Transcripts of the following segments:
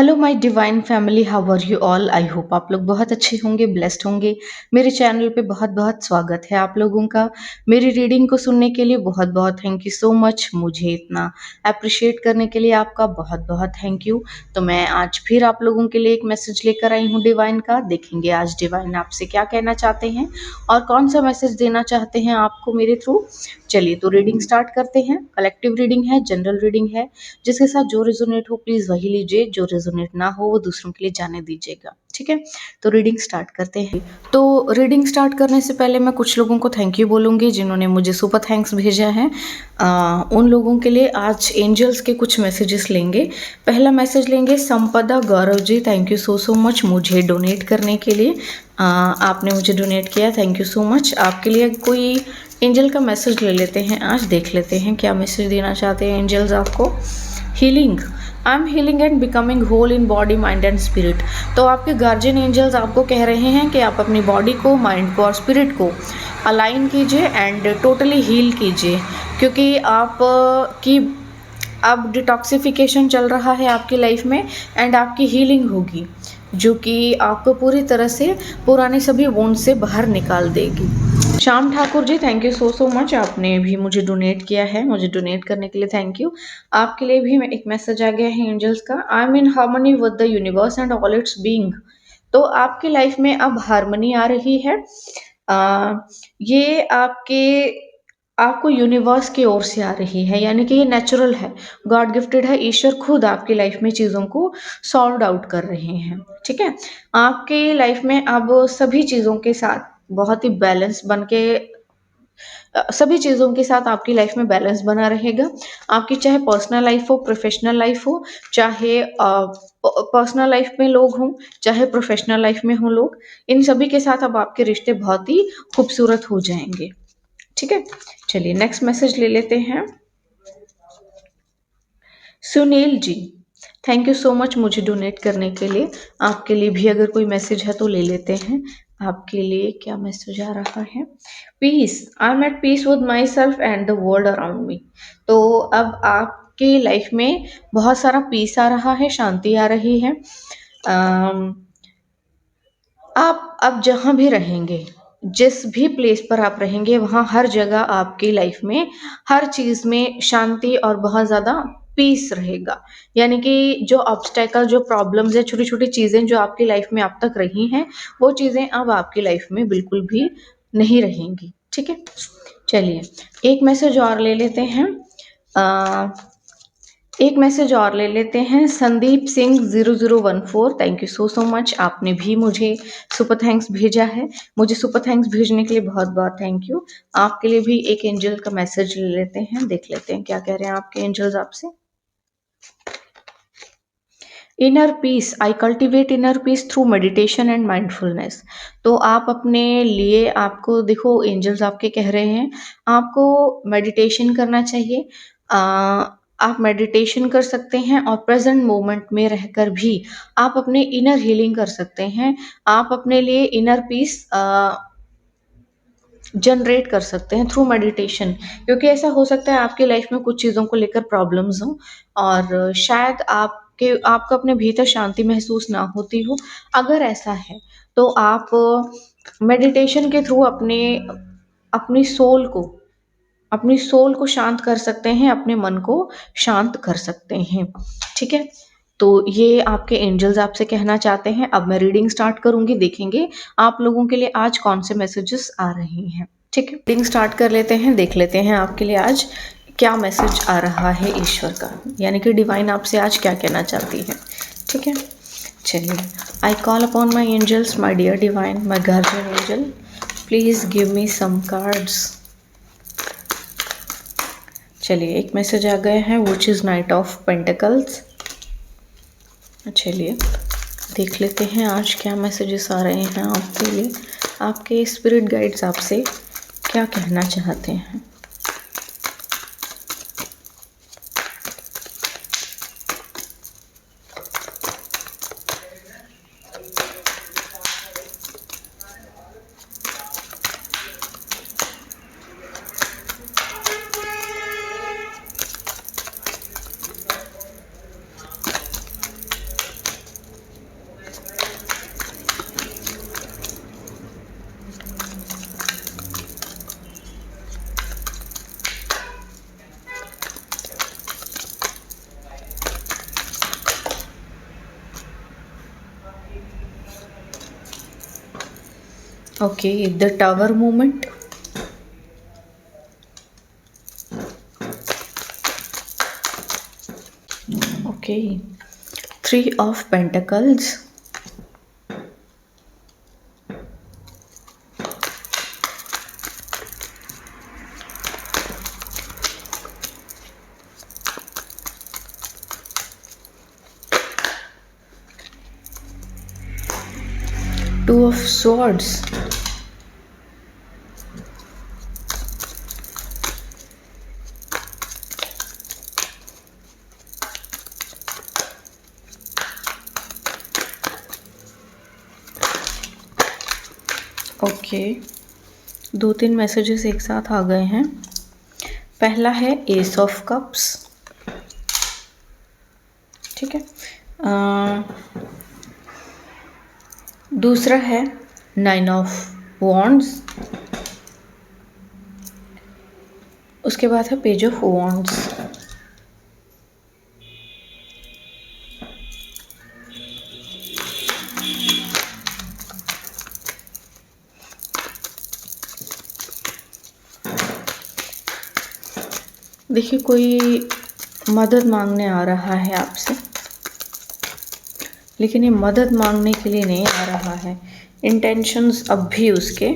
Hello my divine family, how are you all? I hope आप लोग बहुत अच्छे होंगे, ब्लेस्ड होंगे। मेरे चैनल पे बहुत बहुत स्वागत है आप लोगों का। मेरी रीडिंग को सुनने के लिए बहुत बहुत थैंक यू सो मच। मुझे इतना अप्रिशिएट करने के लिए आपका बहुत बहुत थैंक यू। तो मैं आज फिर आप लोगों के लिए एक मैसेज लेकर आई हूँ डिवाइन का। देखेंगे आज डिवाइन आपसे क्या कहना चाहते हैं और कौन सा मैसेज देना चाहते हैं आपको मेरे थ्रू। चलिए तो रीडिंग स्टार्ट करते हैं। कलेक्टिव रीडिंग है, जनरल रीडिंग है। जिसके साथ जो रेजोनेट हो प्लीज वही लीजिए, जो रेजोनेट ना हो वो दूसरों के लिए जाने दीजिएगा, ठीक है। तो रीडिंग स्टार्ट करते हैं। तो रीडिंग स्टार्ट करने से पहले मैं कुछ लोगों को थैंक यू बोलूंगी जिन्होंने मुझे सुपर थैंक्स भेजा है। उन लोगों के लिए आज एंजल्स के कुछ मैसेजेस लेंगे। पहला मैसेज लेंगे संपदा Gaurav ji, thank you so much मुझे डोनेट करने के लिए। आपने मुझे डोनेट किया, थैंक यू सो मच। आपके लिए कोई एंजल का मैसेज ले लेते हैं, आज देख लेते हैं क्या मैसेज देना चाहते हैं एंजल्स आपको। Healing, I am healing and becoming whole in body mind and spirit. तो आपके गार्जियन एंजल्स आपको कह रहे हैं कि आप अपनी बॉडी को, माइंड को और स्पिरिट को अलाइन कीजिए एंड टोटली हील कीजिए, क्योंकि आप की अब डिटॉक्सिफिकेशन चल रहा है आपकी लाइफ में एंड आपकी हीलिंग होगी, जो कि आपको पूरी तरह से पुराने सभी वोंड से बाहर निकाल देगी। Shyam Thakur ji, thank you so much. आपने भी मुझे डोनेट किया है, मुझे डोनेट करने के लिए थैंक यू। आपके लिए भी एक मैसेज आ गया है एंजल्स का। I am in harmony with the universe and all it's being. तो आपकी लाइफ में अब हार्मनी आ रही है। ये आपको यूनिवर्स की ओर से आ रही है, यानी कि ये नेचुरल है, गॉड गिफ्टेड है। ईश्वर खुद आपकी लाइफ में चीज़ों को सॉल्व आउट कर रहे हैं, ठीक है। आपके लाइफ में अब सभी चीज़ों के साथ बहुत ही बैलेंस बन के सभी चीज़ों के साथ आपकी लाइफ में बैलेंस बना रहेगा। आपकी चाहे पर्सनल लाइफ हो, प्रोफेशनल लाइफ हो, चाहे पर्सनल लाइफ में लोग हों, चाहे प्रोफेशनल लाइफ में हों लोग, इन सभी के साथ अब आपके रिश्ते बहुत ही खूबसूरत हो जाएंगे, ठीक है। चलिए नेक्स्ट मैसेज ले लेते हैं। Sunil ji, thank you so much मुझे डोनेट करने के लिए। आपके लिए भी अगर कोई मैसेज है तो ले लेते हैं। आपके लिए क्या मैसेज आ रहा है? Peace, I am at peace with my self and the world around me. तो अब आपकी लाइफ में बहुत सारा पीस आ रहा है, शांति आ रही है। आप अब जहाँ भी रहेंगे, जिस भी प्लेस पर आप रहेंगे, वहाँ हर जगह आपकी लाइफ में हर चीज़ में शांति और बहुत ज़्यादा पीस रहेगा। यानी कि जो ऑब्स्टेकल, जो प्रॉब्लम्स है, छोटी छोटी चीज़ें जो आपकी लाइफ में अब तक रही हैं, वो चीज़ें अब आपकी लाइफ में बिल्कुल भी नहीं रहेंगी, ठीक है। चलिए एक मैसेज और ले लेते हैं। एक मैसेज और ले लेते हैं। Sandeep Singh 0014, thank you so much. आपने भी मुझे सुपर थैंक्स भेजा है। मुझे सुपर थैंक्स भेजने के लिए बहुत बहुत थैंक यू। आपके लिए भी एक एंजल का मैसेज ले लेते हैं, देख लेते हैं क्या कह रहे हैं आपके एंजल्स आपसे। Inner peace, I cultivate inner peace through meditation and mindfulness. तो आप अपने लिए, आपको देखो एंजल्स आपके कह रहे हैं आपको मेडिटेशन करना चाहिए। आप मेडिटेशन कर सकते हैं और प्रेजेंट मोमेंट में रहकर भी आप अपने इनर हीलिंग कर सकते हैं। आप अपने लिए इनर पीस जनरेट कर सकते हैं थ्रू मेडिटेशन, क्योंकि ऐसा हो सकता है आपकी लाइफ में कुछ चीज़ों को लेकर प्रॉब्लम्स हों और शायद आपको अपने भीतर शांति महसूस ना होती हो। अगर ऐसा है तो आप मेडिटेशन के थ्रू अपनी सोल को अपनी सोल को शांत कर सकते हैं, अपने मन को शांत कर सकते हैं, ठीक है। तो ये आपके एंजल्स आपसे कहना चाहते हैं। अब मैं रीडिंग स्टार्ट करूंगी, देखेंगे आप लोगों के लिए आज कौन से मैसेजेस आ रहे हैं, ठीक है। रीडिंग स्टार्ट कर लेते हैं, देख लेते हैं आपके लिए आज क्या मैसेज आ रहा है ईश्वर का, यानी कि डिवाइन आपसे आज क्या कहना चाहती है, ठीक है। चलिए, I call upon my angels, my dear divine, my guardian angel, please give me some cards. चलिए एक मैसेज आ गया है, which is knight of pentacles. चलिए देख लेते हैं आज क्या मैसेजेस आ रहे हैं आपके लिए। आपके स्पिरिट गाइड्स आपसे क्या कहना चाहते हैं। Okay, the tower movement. Okay, Three of Pentacles. Two of Swords. Okay, दो तीन मैसेजेस एक साथ आ गए हैं। पहला है एस ऑफ कप्स, ठीक है। दूसरा है नाइन ऑफ वॉन्ड्स, उसके बाद है पेज ऑफ वॉन्ड्स। देखिए, कोई मदद मांगने आ रहा है आपसे, लेकिन ये मदद मांगने के लिए नहीं आ रहा है। इंटेंशंस अब भी उसके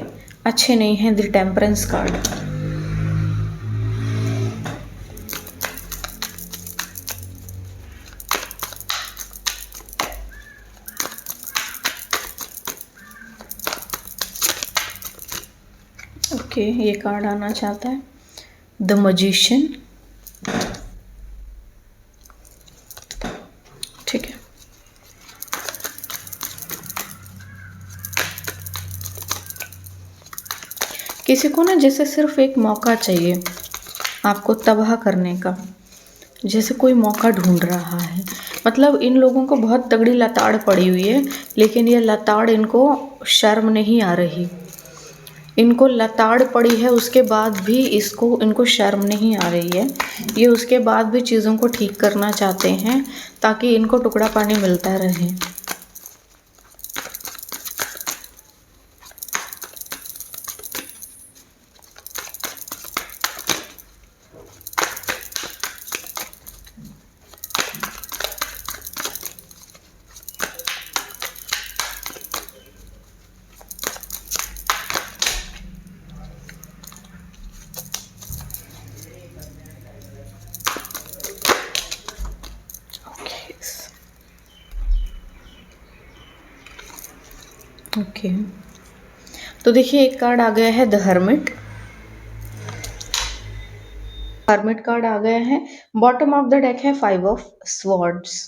अच्छे नहीं हैं। The temperance card. ओके, ये कार्ड आना चाहता है द मजिशियन, ठीक है। किसी को ना जैसे सिर्फ एक मौका चाहिए आपको तबाह करने का, जैसे कोई मौका ढूंढ रहा है। मतलब इन लोगों को बहुत तगड़ी लताड़ पड़ी हुई है, लेकिन ये लताड़ इनको शर्म नहीं आ रही। इनको लताड़ पड़ी है, उसके बाद भी इनको शर्म नहीं आ रही है। ये उसके बाद भी चीज़ों को ठीक करना चाहते हैं ताकि इनको टुकड़ा पानी मिलता रहे। ओके, तो देखिए एक कार्ड आ गया है द हर्मिट। हर्मिट कार्ड आ गया है। बॉटम ऑफ द डेक है फाइव ऑफ स्वॉर्ड्स।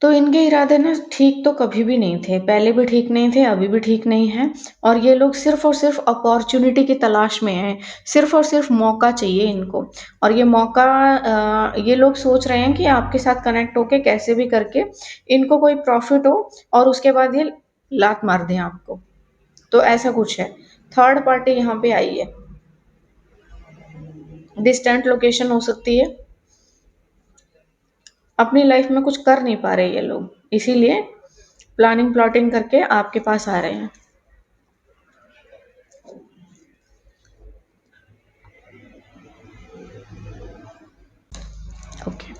तो इनके इरादे ना ठीक तो कभी भी नहीं थे, पहले भी ठीक नहीं थे, अभी भी ठीक नहीं है। और ये लोग सिर्फ और सिर्फ अपॉर्चुनिटी की तलाश में हैं। सिर्फ और सिर्फ मौका चाहिए इनको। और ये मौका ये लोग सोच रहे हैं कि आपके साथ कनेक्ट होके कैसे भी करके इनको कोई प्रॉफिट हो और उसके बाद ये लात मार दें आपको। तो ऐसा कुछ है। थर्ड पार्टी यहाँ पे आई है। डिस्टेंट लोकेशन हो सकती है। अपनी लाइफ में कुछ कर नहीं पा रहे ये लोग, इसीलिए प्लानिंग प्लॉटिंग करके आपके पास आ रहे हैं। ओके,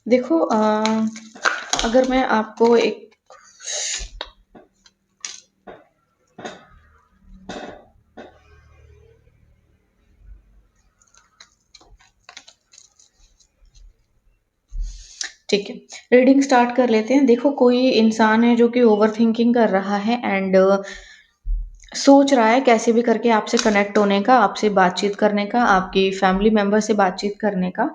देखो अगर मैं आपको एक ठीक है, रीडिंग स्टार्ट कर लेते हैं। देखो, कोई इंसान है जो कि ओवर थिंकिंग कर रहा है एंड सोच रहा है कैसे भी करके आपसे कनेक्ट होने का, आपसे बातचीत करने का, आपकी फैमिली मेंबर से बातचीत करने का।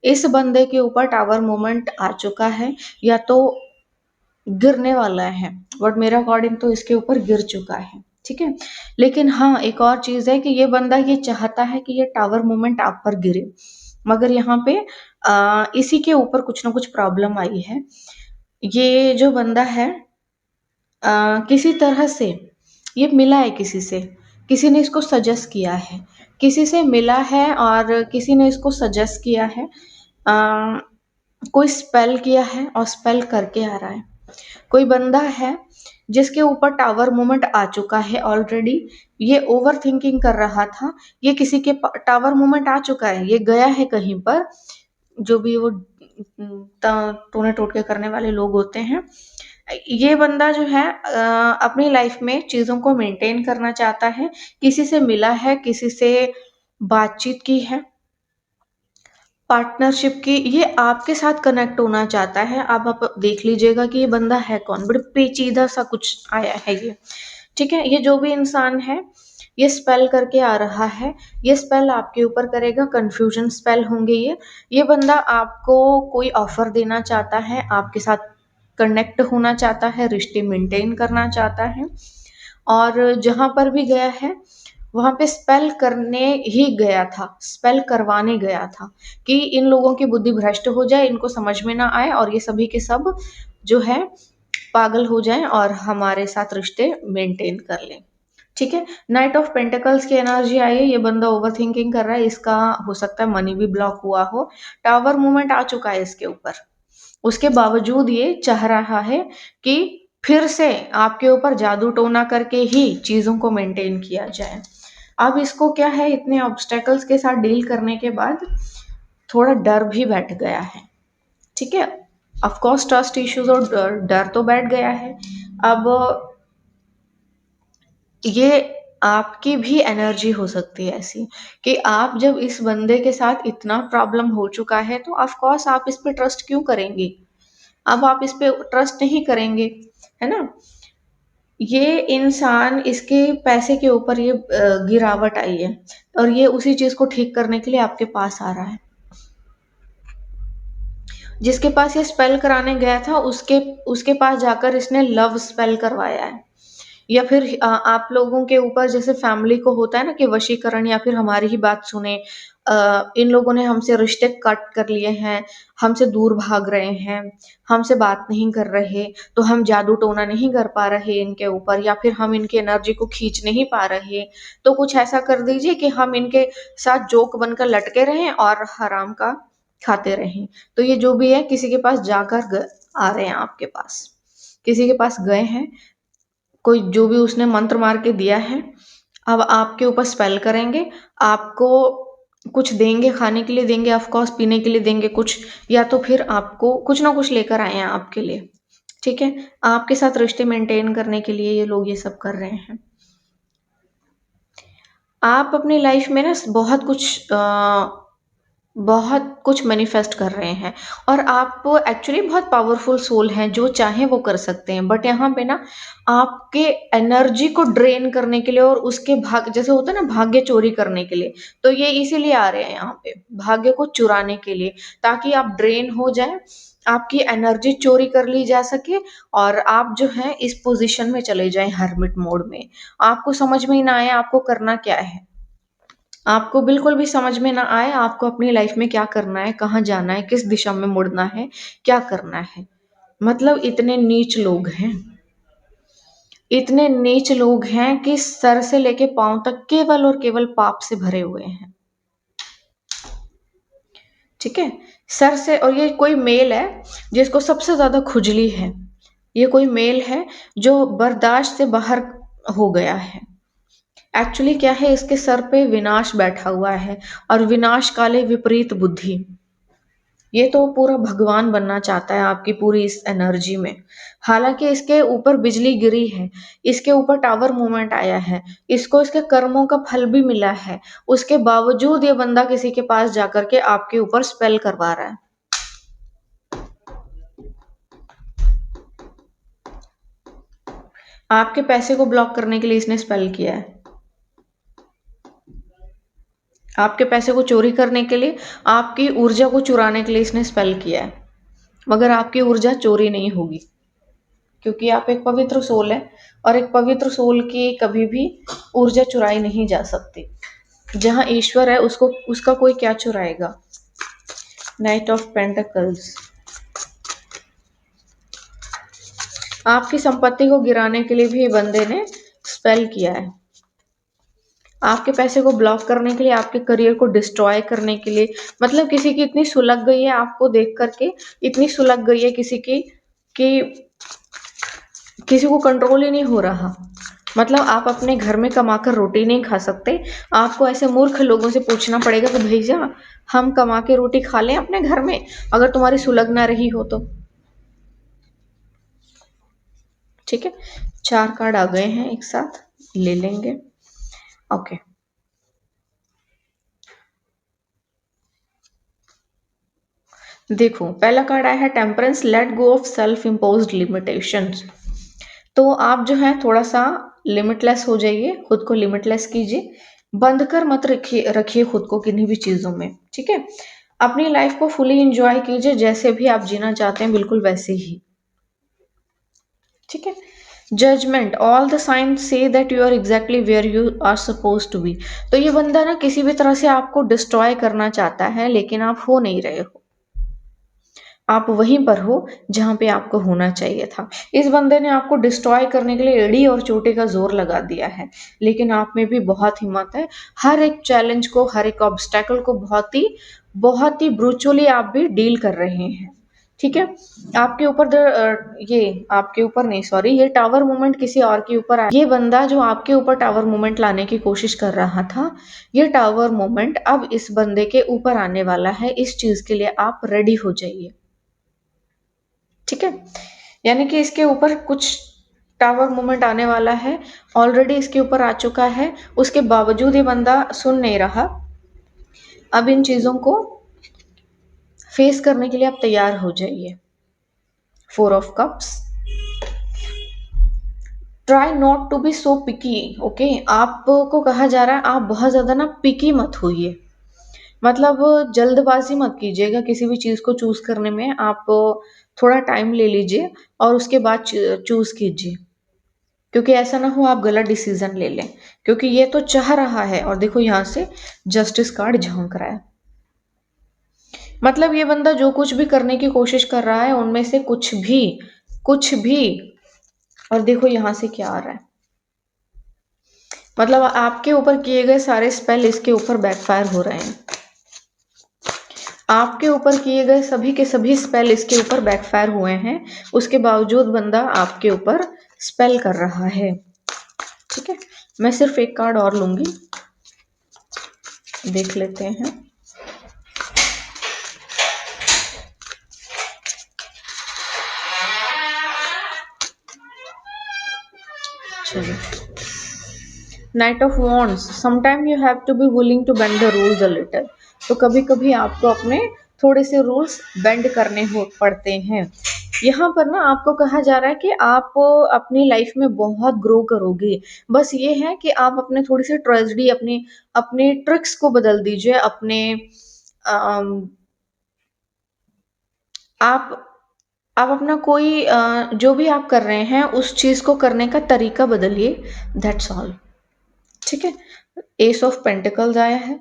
इस बंदे के ऊपर टावर मोमेंट आ चुका है या तो गिरने वाला है, बट मेरे अकॉर्डिंग तो इसके ऊपर गिर चुका है, ठीक है। लेकिन हाँ, एक और चीज है कि ये बंदा ये चाहता है कि ये टावर मोमेंट आप पर गिरे, मगर यहाँ पे इसी के ऊपर कुछ ना कुछ प्रॉब्लम आई है। ये जो बंदा है किसी तरह से ये मिला है किसी से, किसी ने इसको सजेस्ट किया है, किसी से मिला है और किसी ने इसको सजेस्ट किया है। कोई स्पेल किया है और स्पेल करके आ रहा है। कोई बंदा है जिसके ऊपर टावर मोमेंट आ चुका है ऑलरेडी, ये ओवर थिंकिंग कर रहा था, ये किसी के टावर मोमेंट आ चुका है, ये गया है कहीं पर, जो भी वो टोने टोटके करने वाले लोग होते हैं, ये बंदा जो है अपनी लाइफ में चीजों को मेंटेन करना चाहता है, किसी से मिला है, किसी से बातचीत की है, पार्टनरशिप की, ये आपके साथ कनेक्ट होना चाहता है। आप देख लीजिएगा कि ये बंदा है कौन, बड़े पेचीदा सा कुछ आया है ये। ठीक है, ये जो भी इंसान है, ये स्पेल करके आ रहा है, ये स्पेल आपके ऊपर करेगा, कंफ्यूजन स्पेल होंगे ये बंदा आपको कोई ऑफर देना चाहता है, आपके साथ कनेक्ट होना चाहता है, रिश्ते मेंटेन करना चाहता है, और जहां पर भी गया है वहां पे स्पेल करने ही गया था, स्पेल करवाने गया था, कि इन लोगों की बुद्धि भ्रष्ट हो जाए, इनको समझ में ना आए, और ये सभी के सब जो है पागल हो जाएं और हमारे साथ रिश्ते मेंटेन कर लें। ठीक है, नाइट ऑफ पेंटिकल्स की एनर्जी आई है, ये बंदा ओवर थिंकिंग कर रहा है, इसका हो सकता है मनी भी ब्लॉक हुआ हो, टावर मूवमेंट आ चुका है इसके ऊपर, उसके बावजूद ये चाह रहा है कि फिर से आपके ऊपर जादू टोना करके ही चीजों को मेंटेन किया जाए। अब इसको क्या है, इतने ऑब्स्टेकल्स के साथ डील करने के बाद थोड़ा डर भी बैठ गया है। ठीक है, ऑफ कोर्स ट्रस्ट इश्यूज और डर तो बैठ गया है। अब ये आपकी भी एनर्जी हो सकती है ऐसी, कि आप जब इस बंदे के साथ इतना प्रॉब्लम हो चुका है, तो ऑफ कोर्स आप इस पे ट्रस्ट क्यों करेंगे, अब आप इस पे ट्रस्ट नहीं करेंगे, है ना। ये इंसान, इसके पैसे के ऊपर ये गिरावट आई है, और ये उसी चीज को ठीक करने के लिए आपके पास आ रहा है। जिसके पास ये स्पेल कराने गया था, उसके उसके पास जाकर इसने लव स्पेल करवाया है, या फिर आप लोगों के ऊपर जैसे फैमिली को होता है ना कि वशीकरण, या फिर हमारी ही बात सुने, इन लोगों ने हमसे रिश्ते कट कर लिए हैं, हमसे दूर भाग रहे हैं, हमसे बात नहीं कर रहे, तो हम जादू टोना नहीं कर पा रहे इनके ऊपर, या फिर हम इनकी एनर्जी को खींच नहीं पा रहे, तो कुछ ऐसा कर दीजिए कि हम इनके साथ जोक बनकर लटके रहें और हराम का खाते रहें। तो ये जो भी है, किसी के पास जाकर आ रहे हैं, आपके पास किसी के पास गए हैं, कोई जो भी उसने मंत्र मार के दिया है, अब आपके ऊपर स्पेल करेंगे, आपको कुछ देंगे, खाने के लिए देंगे, ऑफ कोर्स पीने के लिए देंगे कुछ, या तो फिर आपको कुछ ना कुछ लेकर आए हैं आपके लिए। ठीक है, आपके साथ रिश्ते मेंटेन करने के लिए ये लोग ये सब कर रहे हैं। आप अपनी लाइफ में ना बहुत कुछ मैनिफेस्ट कर रहे हैं, और आप एक्चुअली बहुत पावरफुल सोल हैं, जो चाहे वो कर सकते हैं, बट यहाँ पे ना आपके एनर्जी को ड्रेन करने के लिए, और उसके भाग जैसे होता है ना भाग्य चोरी करने के लिए, तो ये इसीलिए आ रहे हैं यहाँ पे, भाग्य को चुराने के लिए, ताकि आप ड्रेन हो जाए, आपकी एनर्जी चोरी कर ली जा सके, और आप जो है इस पोजीशन में चले जाएं हर्मिट मोड में, आपको समझ में ही ना आए आपको करना क्या है, आपको बिल्कुल भी समझ में ना आए आपको अपनी लाइफ में क्या करना है, कहाँ जाना है, किस दिशा में मुड़ना है, क्या करना है। मतलब इतने नीच लोग हैं, इतने नीच लोग हैं कि सर से लेके पांव तक केवल और केवल पाप से भरे हुए हैं। ठीक है, सर से, और ये कोई मेल है जिसको सबसे ज्यादा खुजली है, ये कोई मेल है जो बर्दाश्त से बाहर हो गया है। एक्चुअली क्या है, इसके सर पे विनाश बैठा हुआ है, और विनाश काले विपरीत बुद्धि, ये तो पूरा भगवान बनना चाहता है आपकी पूरी इस एनर्जी में। हालांकि इसके ऊपर बिजली गिरी है, इसके ऊपर टावर मूवमेंट आया है, इसको इसके कर्मों का फल भी मिला है, उसके बावजूद ये बंदा किसी के पास जाकर के आपके ऊपर स्पेल करवा रहा है। आपके पैसे को ब्लॉक करने के लिए इसने स्पेल किया है, आपके पैसे को चोरी करने के लिए, आपकी ऊर्जा को चुराने के लिए इसने स्पेल किया है, मगर आपकी ऊर्जा चोरी नहीं होगी, क्योंकि आप एक पवित्र सोल है, और एक पवित्र सोल की कभी भी ऊर्जा चुराई नहीं जा सकती। जहां ईश्वर है उसको उसका कोई क्या चुराएगा। नाइट ऑफ पेंटिकल्स, आपकी संपत्ति को गिराने के लिए भी बंदे ने स्पेल किया है, आपके पैसे को ब्लॉक करने के लिए, आपके करियर को डिस्ट्रॉय करने के लिए। मतलब किसी की इतनी सुलग गई है आपको देख करके, इतनी सुलग गई है किसी की कि किसी को कंट्रोल ही नहीं हो रहा। मतलब आप अपने घर में कमाकर रोटी नहीं खा सकते, आपको ऐसे मूर्ख लोगों से पूछना पड़ेगा कि भैया हम कमा के रोटी खा लें अपने घर में, अगर तुम्हारी सुलग ना रही हो तो। ठीक है, 4 कार्ड आ गए हैं एक साथ, ले लेंगे। ओके, देखो पहला कार्ड आया है temperance, let go of self imposed limitations. तो आप जो है थोड़ा सा लिमिटलेस हो जाइए, खुद को लिमिटलेस कीजिए, बंद कर मत रखिए रखिए खुद को किन्हीं भी चीजों में। ठीक है, अपनी लाइफ को फुली एंजॉय कीजिए, जैसे भी आप जीना चाहते हैं बिल्कुल वैसे ही। ठीक है, judgment, all the signs say that you are exactly where you are suppose to be. तो ये बंदा ना किसी भी तरह से आपको डिस्ट्रॉय करना चाहता है, लेकिन आप हो नहीं रहे हो, आप वहीं पर हो जहां पे आपको होना चाहिए था। इस बंदे ने आपको डिस्ट्रॉय करने के लिए एड़ी और चोटी का जोर लगा दिया है, लेकिन आप में भी बहुत हिम्मत है। हर एक चैलेंज को, हर एक ऑब्स्टेकल को बहुत ही ब्रूचुअली आप भी डील कर रहे हैं। ठीक है, आपके ऊपर ये आपके ऊपर नहीं, सॉरी, ये टावर मूवमेंट किसी और के ऊपर आया। ये बंदा जो आपके ऊपर टावर मूवमेंट लाने की कोशिश कर रहा था, ये टावर मूवमेंट अब इस बंदे के ऊपर आने वाला है। इस चीज के लिए आप रेडी हो जाइए। ठीक है, यानी कि इसके ऊपर कुछ टावर मूवमेंट आने वाला है, ऑलरेडी इसके ऊपर आ चुका है, उसके बावजूद ये बंदा सुन नहीं रहा। अब इन चीजों को फेस करने के लिए आप तैयार हो जाइए। 4 of cups, try not to be so picky. Okay, आपको कहा जा रहा है आप बहुत ज्यादा ना पिकी मत होइए, मतलब जल्दबाजी मत कीजिएगा किसी भी चीज को चूज करने में। आप थोड़ा टाइम ले लीजिए और उसके बाद चूज कीजिए, क्योंकि ऐसा ना हो आप गलत डिसीजन ले लें, क्योंकि ये तो चाह रहा है। और देखो यहाँ से जस्टिस कार्ड झोंक रहा है, मतलब ये बंदा जो कुछ भी करने की कोशिश कर रहा है उनमें से कुछ भी। और देखो यहाँ से क्या आ रहा है, मतलब आपके ऊपर किए गए सारे स्पेल इसके ऊपर बैकफायर हो रहे हैं। आपके ऊपर किए गए सभी के सभी स्पेल इसके ऊपर बैकफायर हुए हैं, उसके बावजूद बंदा आपके ऊपर स्पेल कर रहा है। ठीक है, मैं सिर्फ एक कार्ड और लूंगी, देख लेते हैं। चलिए, knight of wands, sometime you have to be willing to bend the rules a little. तो कभी कभी आपको अपने थोड़े से रूल्स बेंड करने हो पड़ते हैं। यहाँ पर ना आपको कहा जा रहा है कि आप अपनी लाइफ में बहुत ग्रो करोगे, बस ये है कि आप अपने थोड़ी सी ट्रेजेडी, अपनी अपने ट्रिक्स को बदल दीजिए, अपने अम, आप आप अपना कोई जो भी आप कर रहे हैं उस चीज को करने का तरीका बदलिए, दैट्स ऑल। ठीक है, एस ऑफ पेंटिकल्स आया है,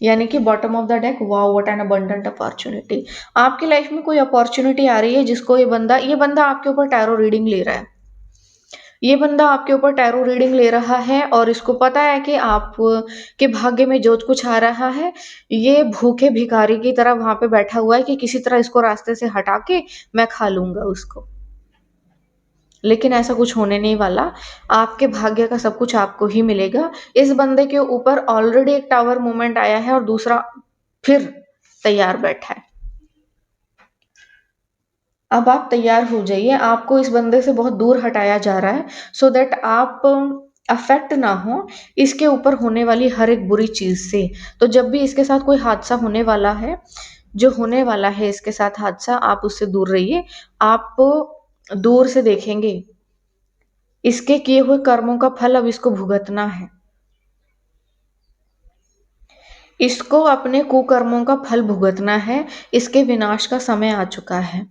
यानी कि bottom of the deck. Wow, what an abundant opportunity. आपकी लाइफ में कोई अपॉर्चुनिटी आ रही है जिसको ये बंदा आपके ऊपर टैरो रीडिंग ले रहा है। ये बंदा आपके ऊपर टैरो रीडिंग ले रहा है और इसको पता है कि आप के भाग्य में जो कुछ आ रहा है, ये भूखे भिखारी की तरह वहां पे बैठा हुआ है कि किसी तरह इसको रास्ते से हटा के मैं खा लूंगा उसको। लेकिन ऐसा कुछ होने नहीं वाला, आपके भाग्य का सब कुछ आपको ही मिलेगा। इस बंदे के ऊपर ऑलरेडी एक टावर मूवमेंट आया है और दूसरा फिर तैयार बैठा है। अब आप तैयार हो जाइए, आपको इस बंदे से बहुत दूर हटाया जा रहा है, सो दैट आप अफेक्ट ना हो इसके ऊपर होने वाली हर एक बुरी चीज से। तो जब भी इसके साथ कोई हादसा होने वाला है, जो होने वाला है इसके साथ हादसा, आप उससे दूर रहिए। आप दूर से देखेंगे, इसके किए हुए कर्मों का फल अब इसको भुगतना है, इसको अपने कुकर्मों का फल भुगतना है, इसके विनाश का समय आ चुका है।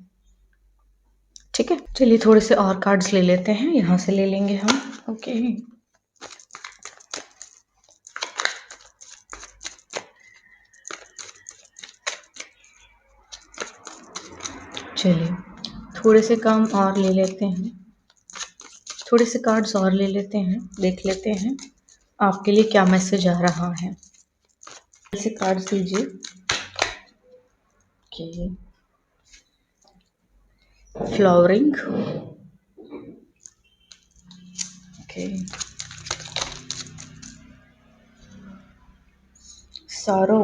ठीक है, चलिए थोड़े से और कार्ड्स ले लेते हैं, यहां से ले लेंगे हम। ओके, चलिए थोड़े से काम और ले लेते हैं, थोड़े से कार्ड्स और ले लेते हैं, देख लेते हैं आपके लिए क्या मैसेज आ रहा है। ऐसे कार्ड्स दीजिए कि फ्लावरिंग, ओके, सॉरो।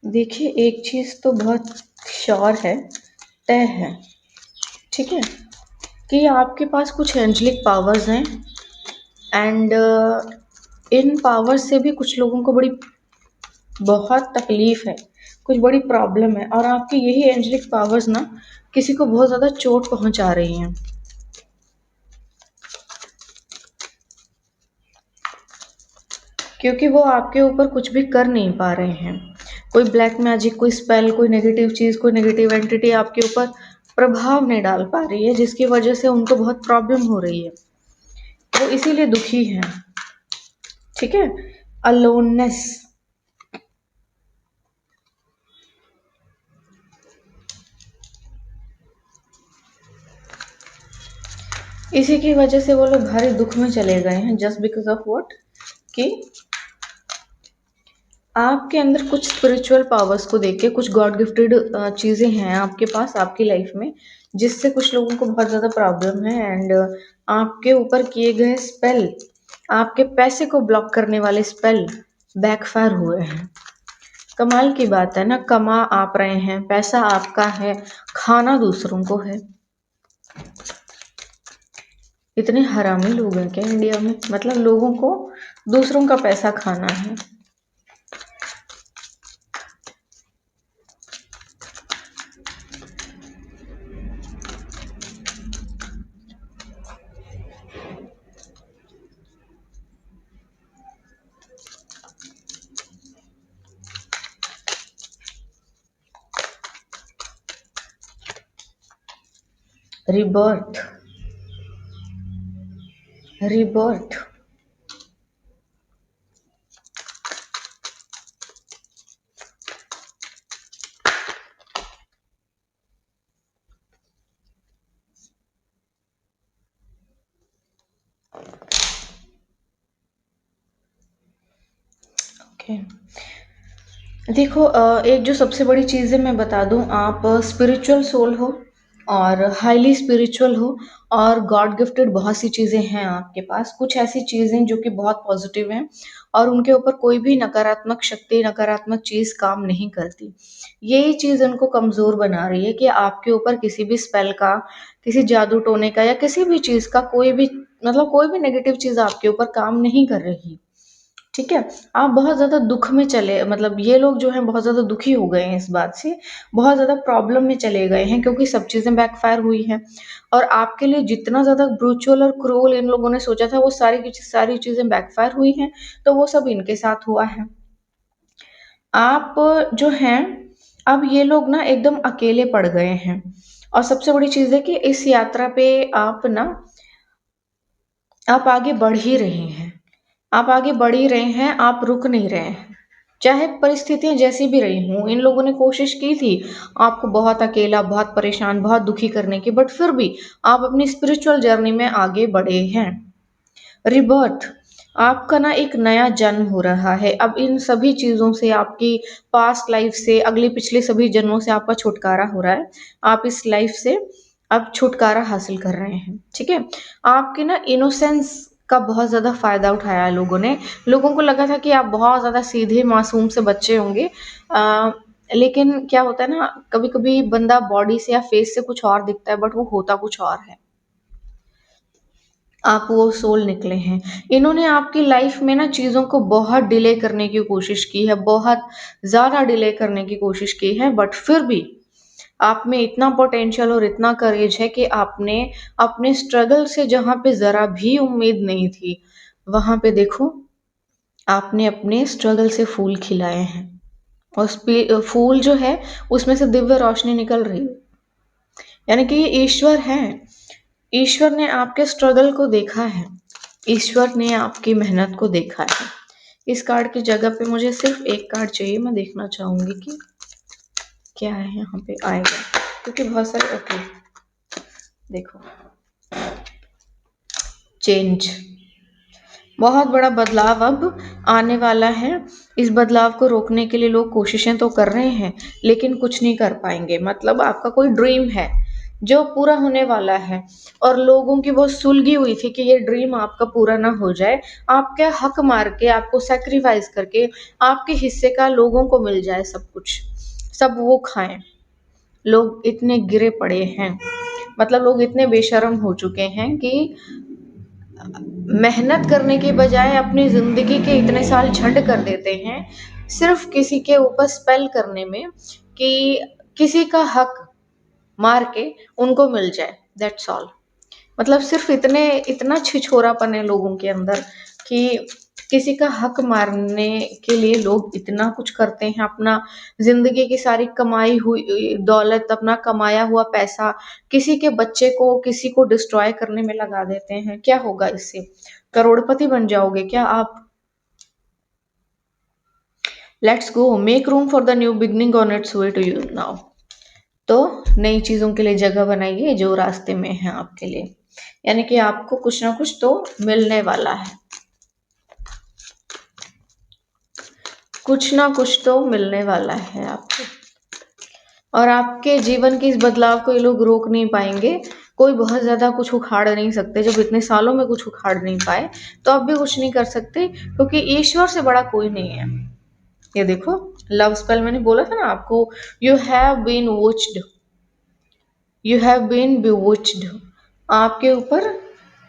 देखिए, एक चीज़ तो बहुत श्योर है, तय है, ठीक है, कि आपके पास कुछ एंजलिक पावर्स हैं एंड इन पावर्स से भी कुछ लोगों को बड़ी बहुत तकलीफ है, कुछ बड़ी प्रॉब्लम है, और आपकी यही एंजलिक पावर्स ना किसी को बहुत ज़्यादा चोट पहुंचा रही हैं, क्योंकि वो आपके ऊपर कुछ भी कर नहीं पा रहे हैं। कोई ब्लैक मैजिक, कोई स्पेल, कोई नेगेटिव चीज़, कोई नेगेटिव एंटिटी आपके ऊपर प्रभाव नहीं डाल पा रही है, जिसकी वजह से उनको बहुत प्रॉब्लम हो रही है। वो इसीलिए दुखी हैं, ठीक है। अलोननेस, इसी की वजह से वो लोग भारी दुख में चले गए हैं, जस्ट बिकॉज ऑफ व्हाट, कि आपके अंदर कुछ स्पिरिचुअल पावर्स को देख के, कुछ गॉड गिफ्टेड चीज़ें हैं आपके पास, आपकी लाइफ में, जिससे कुछ लोगों को बहुत ज़्यादा प्रॉब्लम है एंड आपके ऊपर किए गए स्पेल, आपके पैसे को ब्लॉक करने वाले स्पेल बैकफायर हुए हैं। कमाल की बात है ना, कमा आप रहे हैं, पैसा आपका है, खाना दूसरों को है। इतने हरामी लोग हैं क्या इंडिया में, मतलब लोगों को दूसरों का पैसा खाना है। Rebirth, rebirth, okay. देखो, एक जो सबसे बड़ी चीज़ है मैं बता दूं, आप स्पिरिचुअल सोल हो और हाईली स्पिरिचुअल हो, और गॉड गिफ्टेड बहुत सी चीज़ें हैं आपके पास, कुछ ऐसी चीज़ें जो कि बहुत पॉजिटिव हैं और उनके ऊपर कोई भी नकारात्मक शक्ति, नकारात्मक चीज़ काम नहीं करती। यही चीज़ उनको कमज़ोर बना रही है कि आपके ऊपर किसी भी स्पेल का, किसी जादू टोने का या किसी भी चीज़ का कोई भी, मतलब कोई भी नेगेटिव चीज़ आपके ऊपर काम नहीं कर रही, ठीक है। आप बहुत ज़्यादा दुख में चले, मतलब ये लोग जो हैं बहुत ज़्यादा दुखी हो गए हैं इस बात से, बहुत ज़्यादा प्रॉब्लम में चले गए हैं, क्योंकि सब चीज़ें बैकफायर हुई हैं और आपके लिए जितना ज़्यादा ब्रूचुअल और क्रूअल इन लोगों ने सोचा था, वो सारी की सारी चीज़ें बैकफायर हुई हैं, तो वो सब इनके साथ हुआ है। आप जो हैं, अब ये लोग ना एकदम अकेले पड़ गए हैं, और सबसे बड़ी चीज़ है कि इस यात्रा पे आप ना, आप आगे बढ़ ही रहे हैं, आप आगे बढ़ ही रहे हैं, आप रुक नहीं रहे हैं। चाहे परिस्थितियाँ जैसी भी रही हों, इन लोगों ने कोशिश की थी आपको बहुत अकेला, बहुत परेशान, बहुत दुखी करने की, बट फिर भी आप अपनी स्पिरिचुअल जर्नी में आगे बढ़े हैं। रिबर्थ, आपका ना एक नया जन्म हो रहा है। अब इन सभी चीज़ों से, आपकी पास्ट लाइफ से, अगले पिछले सभी जन्मों से आपका छुटकारा हो रहा है। आप इस लाइफ से अब छुटकारा हासिल कर रहे हैं, ठीक है। आपके ना इनोसेंस का बहुत ज़्यादा फ़ायदा उठाया है लोगों ने। लोगों को लगा था कि आप बहुत ज़्यादा सीधे मासूम से बच्चे होंगे, लेकिन क्या होता है ना, कभी-कभी बंदा बॉडी से या फेस से कुछ और दिखता है, बट वो होता कुछ और है। आप वो सोल निकले हैं। इन्होंने आपकी लाइफ में ना चीज़ों को बहुत डिले करने की कोशिश की है, बहुत ज़्यादा डिले करने की कोशिश की है, बट फिर भी आप में इतना पोटेंशियल और इतना करेज है कि आपने अपने स्ट्रगल से, जहाँ पे ज़रा भी उम्मीद नहीं थी, वहाँ पे देखो, आपने अपने स्ट्रगल से फूल खिलाए हैं, और फूल जो है उसमें से दिव्य रोशनी निकल रही है, यानी कि ये ईश्वर है। ईश्वर ने आपके स्ट्रगल को देखा है, ईश्वर ने आपकी मेहनत को देखा है। इस कार्ड की जगह पे मुझे सिर्फ एक कार्ड चाहिए, मैं देखना चाहूंगी कि क्या है यहाँ पे आएगा, क्योंकि बहुत सारे, ओके, देखो, चेंज, बहुत बड़ा बदलाव अब आने वाला है। इस बदलाव को रोकने के लिए लोग कोशिशें तो कर रहे हैं, लेकिन कुछ नहीं कर पाएंगे। मतलब आपका कोई ड्रीम है जो पूरा होने वाला है, और लोगों की वो सुलगी हुई थी कि ये ड्रीम आपका पूरा ना हो जाए, आपके हक मार के, आपको सैक्रिफाइस करके आपके हिस्से का लोगों को मिल जाए सब कुछ, सब वो खाएं। लोग इतने गिरे पड़े हैं, मतलब लोग इतने बेशर्म हो चुके हैं कि मेहनत करने के बजाय अपनी जिंदगी के इतने साल झंड कर देते हैं सिर्फ किसी के ऊपर स्पेल करने में, कि किसी का हक मार के उनको मिल जाए, दैट्स ऑल। मतलब सिर्फ इतना छिछोरापन है लोगों के अंदर कि किसी का हक मारने के लिए लोग इतना कुछ करते हैं, अपना जिंदगी की सारी कमाई हुई दौलत, अपना कमाया हुआ पैसा किसी के बच्चे को, किसी को डिस्ट्रॉय करने में लगा देते हैं। क्या होगा इससे? करोड़पति बन जाओगे क्या आप? Let's go, make room for the new beginning on its way to you now. तो नई चीजों के लिए जगह बनाइए जो रास्ते में है आपके लिए, यानी कि आपको कुछ ना कुछ तो मिलने वाला है, कुछ ना कुछ तो मिलने वाला है आपको। और आपके जीवन के इस बदलाव को ये लोग रोक नहीं पाएंगे। कोई बहुत ज्यादा कुछ उखाड़ नहीं सकते, जब इतने सालों में कुछ उखाड़ नहीं पाए तो अब भी कुछ नहीं कर सकते, क्योंकि ईश्वर से बड़ा कोई नहीं है। ये देखो, लव स्पेल मैंने बोला था ना आपको, you have been watched, you have been bewitched। आपके ऊपर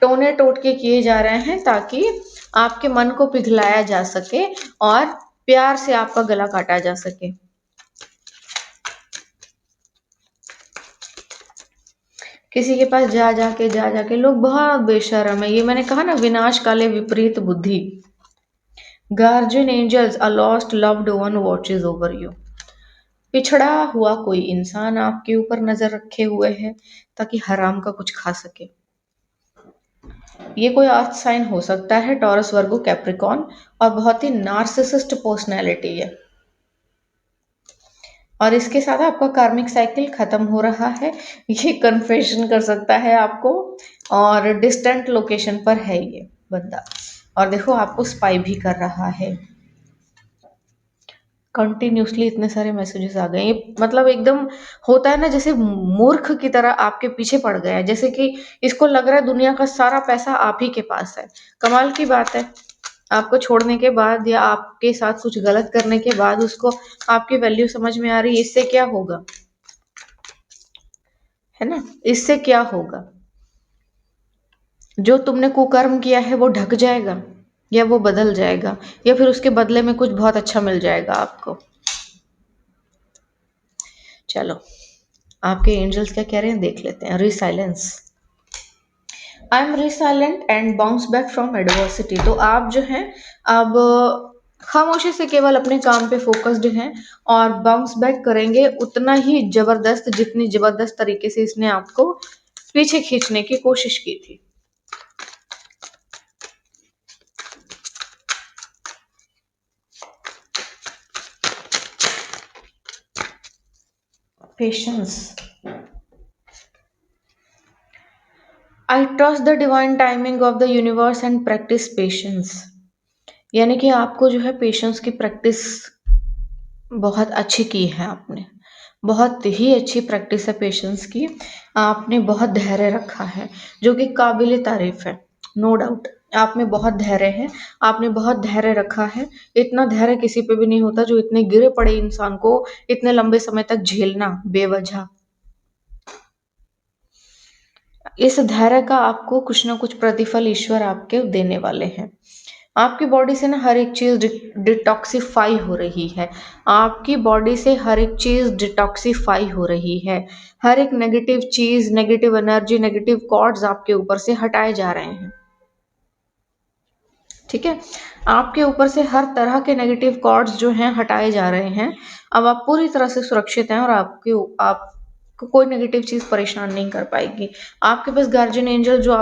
टोने टोटके किए जा रहे हैं ताकि आपके मन को पिघलाया जा सके और प्यार से आपका गला काटा जा सके। किसी के पास जा जाके लोग बहुत बेशर्म है। ये मैंने कहा ना, विनाश काले विपरीत बुद्धि। Guardian angels, a lost loved one watches over you. पिछड़ा हुआ कोई इंसान आपके ऊपर नजर रखे हुए है ताकि हराम का कुछ खा सके। ये कोई अर्थ साइन हो सकता है, टॉरस, वर्गो, कैप्रिकॉन, और बहुत ही नार्सिसिस्ट पर्सनैलिटी है। और इसके साथ आपका कार्मिक साइकिल खत्म हो रहा है, ये कन्फेशन कर सकता है आपको। और डिस्टेंट लोकेशन पर है ये बंदा, और देखो आपको स्पाई भी कर रहा है। कंटिन्यूसली इतने सारे मैसेजेस आ गए, ये मतलब एकदम होता है ना, जैसे मूर्ख की तरह आपके पीछे पड़ गया है, जैसे कि इसको लग रहा है दुनिया का सारा पैसा आप ही के पास है। कमाल की बात है, आपको छोड़ने के बाद या आपके साथ कुछ गलत करने के बाद उसको आपकी वैल्यू समझ में आ रही है। इससे क्या होगा, है ना? इससे क्या होगा? जो तुमने कुकर्म किया है वो ढक जाएगा, या वो बदल जाएगा, या फिर उसके बदले में कुछ बहुत अच्छा मिल जाएगा आपको। चलो, आपके एंजल्स क्या कह रहे हैं देख लेते हैं। Resilience, I am resilient and bounce back from adversity. तो आप जो हैं अब खामोशी से केवल अपने काम पे फोकस्ड हैं, और बाउंस बैक करेंगे उतना ही जबरदस्त जितनी जबरदस्त तरीके से इसने आपको पीछे खींचने की कोशिश की थी। Patience, I trust the divine timing of the universe and practice patience. यानी कि आपको जो है पेशेंस की प्रैक्टिस बहुत अच्छी की है आपने, बहुत ही अच्छी प्रैक्टिस है पेशेंस की। आपने बहुत धैर्य रखा है, जो कि काबिल तारीफ है, नो डाउट। आप में बहुत धैर्य है, आपने बहुत धैर्य रखा है। इतना धैर्य किसी पे भी नहीं होता जो इतने गिरे पड़े इंसान को इतने लंबे समय तक झेलना बेवजह। इस धैर्य का आपको कुछ ना कुछ प्रतिफल ईश्वर आपके देने वाले हैं। आपकी बॉडी से ना हर एक चीज डिटॉक्सिफाई हो रही है, आपकी बॉडी से हर एक चीज डिटॉक्सिफाई हो रही है। हर एक नेगेटिव चीज, नेगेटिव एनर्जी, नेगेटिव कॉर्ड्स आपके ऊपर से हटाए जा रहे हैं। ठीक है, आपके ऊपर से हर तरह के नेगेटिव कॉर्ड्स जो हैं हटाए जा रहे हैं। अब आप पूरी तरह से सुरक्षित हैं, और आपको कोई नेगेटिव चीज परेशान नहीं कर पाएगी। आपके पास गार्जियन एंजल जो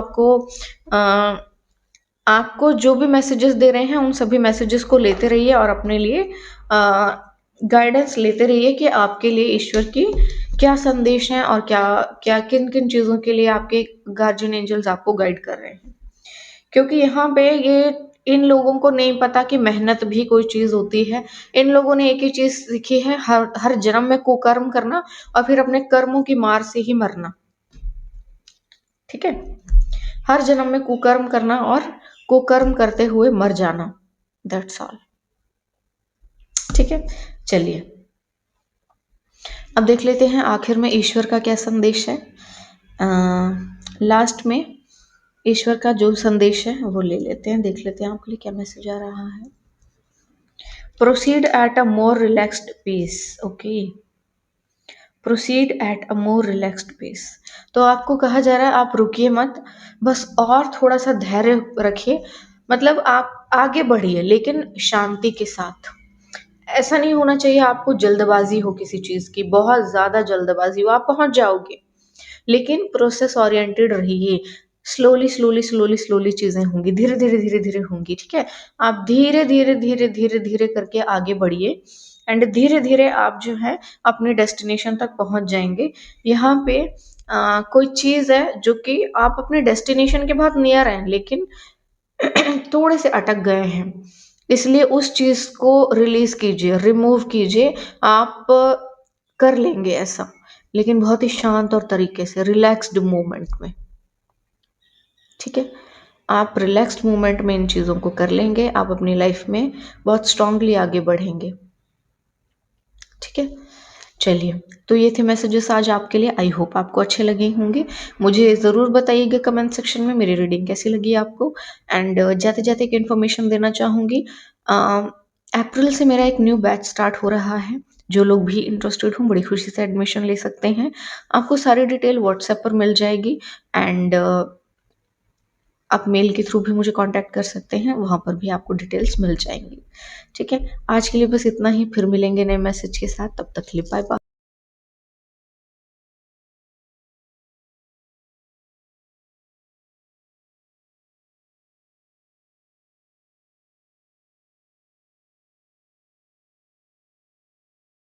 आपको जो भी मैसेजेस दे रहे हैं उन सभी मैसेजेस को लेते रहिए, और अपने लिए गाइडेंस लेते रहिए कि आपके लिए ईश्वर की क्या संदेश है, और क्या क्या किन किन चीजों के लिए आपके गार्जियन एंजल्स आपको गाइड कर रहे हैं। क्योंकि यहाँ पे ये इन लोगों को नहीं पता कि मेहनत भी कोई चीज होती है। इन लोगों ने एक ही चीज सीखी है, हर हर जन्म में कुकर्म करना, और फिर अपने कर्मों की मार से ही मरना। ठीक है। हर जन्म में कुकर्म करना और कुकर्म करते हुए मर जाना, दैट्स ऑल। ठीक है, चलिए अब देख लेते हैं आखिर में ईश्वर का क्या संदेश है। लास्ट में ईश्वर का जो संदेश है वो ले लेते हैं, देख लेते हैं आपके लिए क्या मैसेज आ रहा है। Proceed at a more relaxed pace, okay, proceed at a more relaxed pace. तो आपको कहा जा रहा है आप रुकिए मत, बस और थोड़ा सा धैर्य रखिए, मतलब आप आगे बढ़िए लेकिन शांति के साथ। ऐसा नहीं होना चाहिए आपको जल्दबाजी हो किसी चीज की, बहुत ज्यादा जल्दबाजी हो, आप पहुंच जाओगे, लेकिन प्रोसेस ओरिएंटेड रहिए। स्लोली स्लोली स्लोली स्लोली चीजें होंगी, धीरे धीरे धीरे धीरे होंगी, ठीक है। आप धीरे धीरे धीरे धीरे धीरे करके आगे बढ़िए एंड धीरे धीरे आप जो है अपने डेस्टिनेशन तक पहुंच जाएंगे। यहाँ पे कोई चीज है जो कि आप अपने डेस्टिनेशन के बहुत नियर हैं लेकिन थोड़े से अटक गए हैं, इसलिए उस चीज को रिलीज कीजिए, रिमूव कीजिए। आप कर लेंगे ऐसा, लेकिन बहुत ही शांत और तरीके से, रिलैक्स्ड मूवमेंट में, ठीक है। आप रिलैक्स्ड मूवमेंट में इन चीज़ों को कर लेंगे, आप अपनी लाइफ में बहुत स्ट्रांगली आगे बढ़ेंगे, ठीक है। चलिए, तो ये थे मैसेजेस आज आपके लिए, आई होप आपको अच्छे लगे होंगे। मुझे ज़रूर बताइएगा कमेंट सेक्शन में मेरी रीडिंग कैसी लगी आपको। एंड जाते जाते एक इन्फॉर्मेशन देना चाहूँगी, अप्रैल से मेरा एक न्यू बैच स्टार्ट हो रहा है, जो लोग भी इंटरेस्टेड हों बड़ी खुशी से एडमिशन ले सकते हैं। आपको सारी डिटेल व्हाट्सएप पर मिल जाएगी एंड आप मेल के थ्रू भी मुझे कांटेक्ट कर सकते हैं, वहाँ पर भी आपको डिटेल्स मिल जाएंगी, ठीक है। आज के लिए बस इतना ही, फिर मिलेंगे नए मैसेज के साथ, तब तक के लिए बाय बाय।